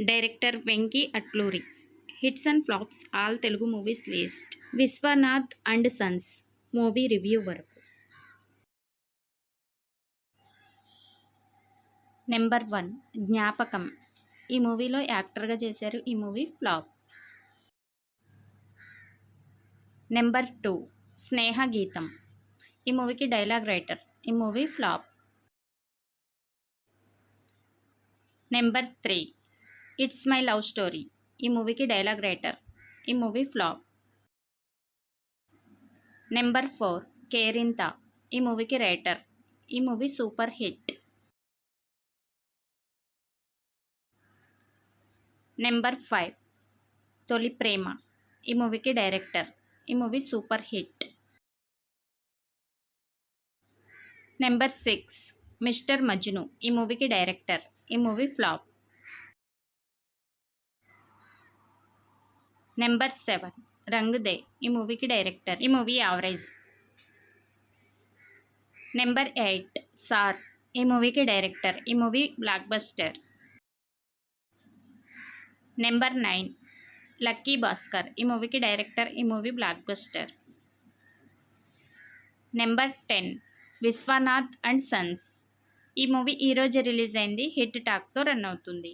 Director Venky Atluri. Hits and flops all Telugu movies list. Viswanath and sons movie review వరకు. Number 1 జ్ఞాపకం. ఈ మూవీలో యాక్టర్గా చేశారు. ఈ మూవీ ఫ్లాప్. నెంబర్ 2 స్నేహ గీతం. ఈ మూవీకి డైలాగ్ రైటర్. ఈ movie flop. Number 3 it's my love story. ఈ మూవీకి డైలాగ్ రైటర్. ఈ మూవీ ఫ్లాప్. నెంబర్ 4 కేరింత. ఈ మూవీకి రైటర్. ఈ మూవీ సూపర్ హిట్. నెంబర్ 5 తొలి ప్రేమ. ఈ మూవీకి డైరెక్టర్. ఈ movie super hit. Number 6 mister Majnu. ఈ మూవీకి డైరెక్టర్. ఈ movie flop. Number 7 Rang De. ఈ మూవీకి డైరెక్టర్. ఈ మూవీ యావరేజ్. Number 8 sir. ఈ మూవీకి డైరెక్టర్. ఈ movie blockbuster. Number 9 lucky Bhaskar. ఈ మూవీకి డైరెక్టర్. ఈ movie blockbuster. Number 10 Viswanath and sons. ఈ మూవీ ఈరోజు రిలీజ్ అయింది. హిట్ టాక్తో రన్ అవుతుంది.